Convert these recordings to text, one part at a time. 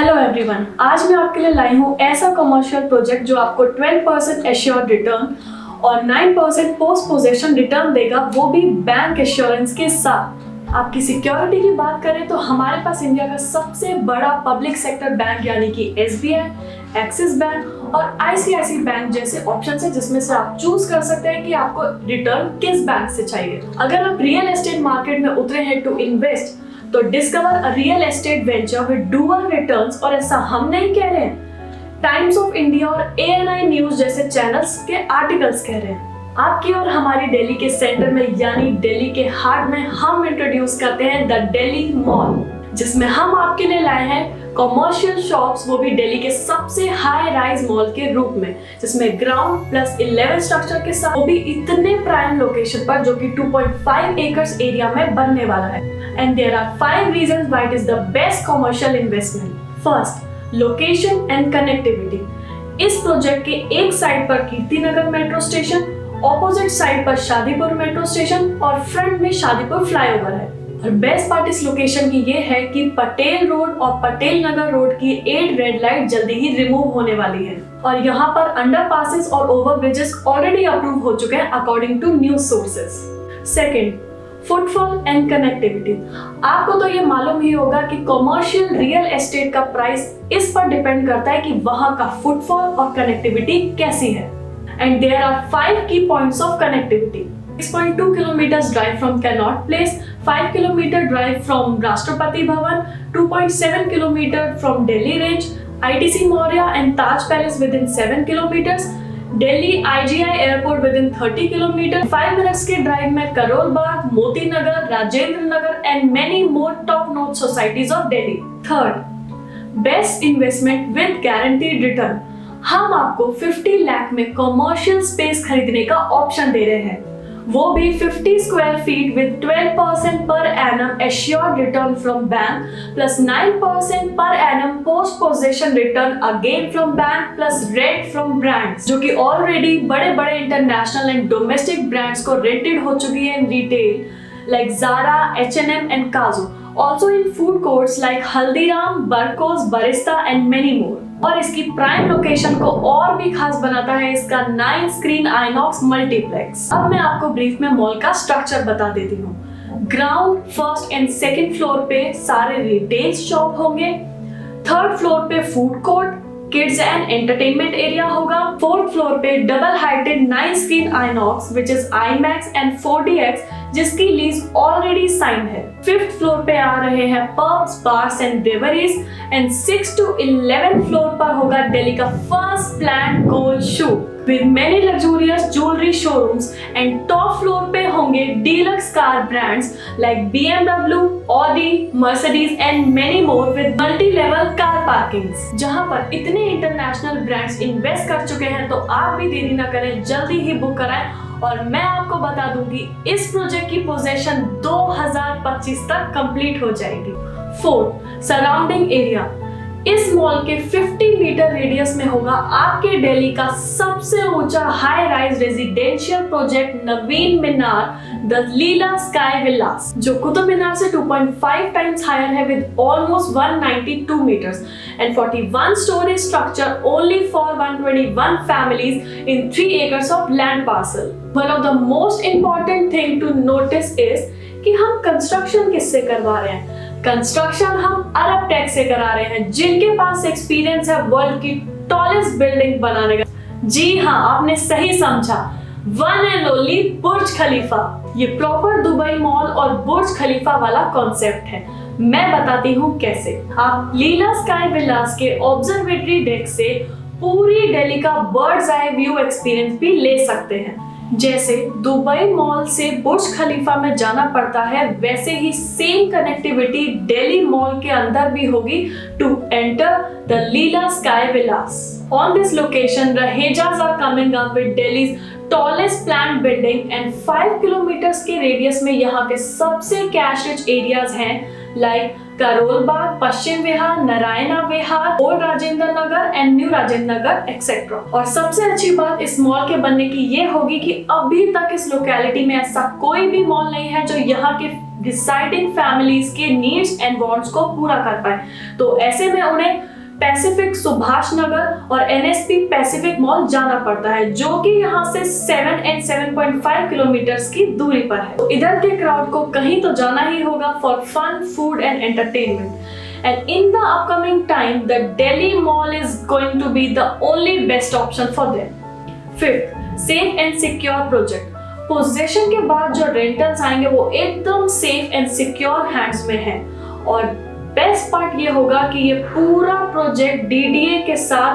Hello everyone, आज मैं आपके लिए लाई हूँ ऐसा कमर्शियल प्रोजेक्ट जो आपको 12% एश्योर्ड रिटर्न और 9% पोस्ट पोजेशन रिटर्न देगा, वो भी बैंक एश्योरेंस के साथ। आपकी सिक्योरिटी की बात करें तो हमारे पास इंडिया का सबसे बड़ा पब्लिक सेक्टर बैंक यानी कि SBI, एक्सिस बैंक और ICICI बैंक जैसे ऑप्शन है, जिसमें से आप चूज कर सकते हैं कि आपको रिटर्न किस बैंक से चाहिए। अगर आप रियल एस्टेट मार्केट में उतरे हैं टू इन्वेस्ट तो discover a real estate venture with dual returns. और ऐसा हम नहीं कह रहे हैं, टाइम्स ऑफ इंडिया और ANI न्यूज जैसे चैनल्स के आर्टिकल्स कह रहे हैं। आपकी और हमारी दिल्ली के सेंटर में यानी दिल्ली के हार्ट में हम इंट्रोड्यूस करते हैं द दिल्ली मॉल, जिसमें हम आपके लिए लाए हैं कमर्शियल शॉप्स, वो भी दिल्ली के सबसे हाई राइज मॉल के रूप में, जिसमें ग्राउंड प्लस 11 स्ट्रक्चर के साथ, वो भी इतने प्राइम लोकेशन पर जो कि 2.5 एकर्स एरिया में बनने वाला है। And there are 5 reasons why it is the best commercial investment. First, location and connectivity. इस प्रोजेक्ट के एक साइड पर Kirti Nagar metro station, opposite side पर शादीपुर मेट्रो स्टेशन और फ्रंट में शादीपुर फ्लाईओवर है। और बेस्ट पार्ट इस लोकेशन की ये है कि पटेल रोड और पटेल नगर रोड की 8 रेड लाइट जल्दी ही रिमूव होने वाली है और यहाँ पर अंडर पासेस और ओवर ब्रिजेस ऑलरेडी अप्रूव हो चुके हैं according to news sources. Second, footfall and connectivity. आपको तो ये मालूम ही होगा कि कमर्शियल रियल एस्टेट का प्राइस इस पर डिपेंड करता है कि वहां का फुटफॉल और कनेक्टिविटी कैसी है। And there are 5 key points of connectivity. 6.2 kilometre drive from Connaught Place, 5 kilometre drive from Rashtrapati Bhavan, 2.7 kilometre from Delhi range, ITC Maurya and Taj palace within 7 kilometres, Delhi IGI airport within 30 kilometre, 5 minutes के drive में Karol Bagh, Moti Nagar, Rajendra Nagar and many more top notch societies of Delhi. Third, best investment with guaranteed return. हम आपको 50 लाख में commercial space खरीदने का option दे रहे हैं, वो भी 50 square feet with 12% per annum assured return from bank plus 9% per annum post possession return again from bank plus rent from brands, जो कि ऑलरेडी बड़े बड़े इंटरनेशनल एंड डोमेस्टिक ब्रांड्स को रेंटेड हो चुकी है in retail like Zara, H&M and Kazo, also in food courts like Haldiram, Berco's, Barista and many more. और इसकी प्राइम लोकेशन को और भी खास बनाता है इसका 9 स्क्रीन INOX मल्टीप्लेक्स। अब मैं आपको ब्रीफ में मॉल का स्ट्रक्चर बता देती हूँ। Ground, first and second floor पे सारे रिटेल शॉप होंगे, थर्ड फ्लोर पे food court, kids and entertainment area होगा, फोर्थ फ्लोर पे double heighted 9 screen INOX which is IMAX and 4DX जिसकी लीज ऑलरेडी साइन है। फिफ्थ फ्लोर पे आ रहे हैं pubs, bars and breweries and 6 to 11 floor पर होगा दिल्ली का first plan gold shoe with many luxurious jewelry showrooms, and top floor पे होंगे deluxe car brands like BMW, Audi, Mercedes and many more with multi-level car parkings। जहां पर इतने international brands invest कर चुके हैं तो आप भी देरी न करें, जल्दी ही बुक कराएं। और मैं आपको बता दूंगी इस प्रोजेक्ट की पोजेशन 2025 तक कंप्लीट हो जाएगी। Fourth, surrounding area. इस मॉल के 50 मीटर रेडियस में होगा आपके दिल्ली का सबसे ऊंचा हाई राइज रेजिडेंशियल प्रोजेक्ट नवीन मीनार द लीला स्काई विलास, जो कुतुब मीनार से 2.5 टाइम्स हायर है with almost 192 metres and 41 storey structure only for 121 families in 3 acres of land parcel. One of the most important thing to notice is कि हम construction किससे करवा रहे हैं। कंस्ट्रक्शन हम अरब टेक से करा रहे हैं, जिनके पास एक्सपीरियंस है वर्ल्ड की टॉलेस्ट बिल्डिंग बनाने का। जी हाँ, आपने सही समझा, वन एंड ओनली बुर्ज खलीफा। ये प्रॉपर दुबई मॉल और बुर्ज खलीफा वाला कॉन्सेप्ट है। मैं बताती हूँ कैसे। आप लीला स्काई विलास के ऑब्जर्वेटरी डेक से पूरी दिल्ली का बर्ड्स आई व्यू एक्सपीरियंस भी ले सकते हैं। जैसे दुबई मॉल से बुर्ज खलीफा में जाना पड़ता है, वैसे ही सेम कनेक्टिविटी दिल्ली मॉल के अंदर भी होगी to enter the Leela sky villas. On this location, Rahejas are coming up with Delhi's tallest planned building and 5 kilometers के रेडियस में यहाँ के सबसे कैश रिच एरियाज हैं like Karol Bagh, Paschim Vihar, Narayana Vihar, old Rajendra Nagar and new Rajendra Nagar etcetera. और सबसे अच्छी बात इस मॉल के बनने की ये होगी कि अभी तक इस लोकेलिटी में ऐसा कोई भी मॉल नहीं है जो यहाँ के डिसाइडिंग फैमिलीज के नीड्स एंड वांट्स को पूरा कर पाए। तो ऐसे में उन्हें पैसिफिक सुभाष नगर और NSP पैसिफिक मॉल जाना पड़ता है, जो कि यहाँ से 7 and 7.5 किलोमीटर्स की दूरी पर है। तो इधर के क्राउड को कहीं तो जाना ही होगा for fun, food and entertainment. And in the upcoming time, the Delhi Mall is going to be the only best option for them. Fifth, safe and secure project. Possession के बाद जो रेंटल्स आएंगे वो एकदम सेफ एंड सिक्योर हैंड्स में है। और best part ये होगा कि ये पूरा प्रोजेक्ट DDA के साथ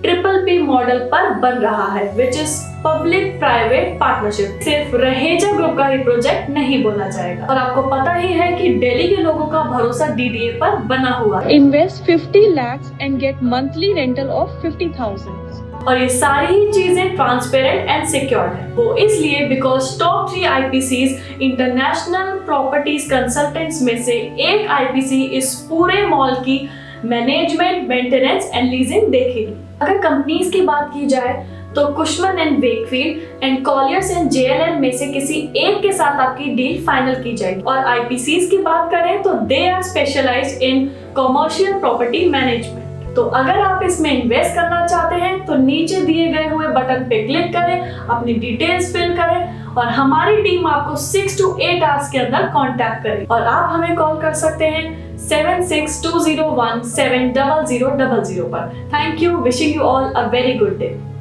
PPP मॉडल पर बन रहा है, which is public private partnership. सिर्फ रहेजा ग्रुप का ही प्रोजेक्ट नहीं बोला जाएगा। और आपको पता ही है कि दिल्ली के लोगों का भरोसा DDA पर बना हुआ है। Invest 50 lakhs and get monthly rental of 50,000। और ये सारी ही चीजें ट्रांसपेरेंट एंड सिक्योर्ड है। वो इसलिए because top 3 IPCs international properties consultants में से एक IPC इस पूरे मॉल की मैनेजमेंट, मेंटेनेंस एंड लीजिंग देखेगी। अगर कंपनीज की बात की जाए तो Cushman and Wakefield and Colliers and JLL में से किसी एक के साथ आपकी डील फाइनल की जाएगी। और IPCs की बात करें तो they are specialised in commercial property management. तो अगर आप इसमें इन्वेस्ट करना चाहते हैं तो नीचे दिए गए हुए बटन पे क्लिक करें, अपनी डिटेल्स फिल करें और हमारी टीम आपको 6 to 8 आवर्स के अंदर कांटेक्ट करेगी। और आप हमें कॉल कर सकते हैं 7620170000 पर। Thank you, wishing you all a very good day.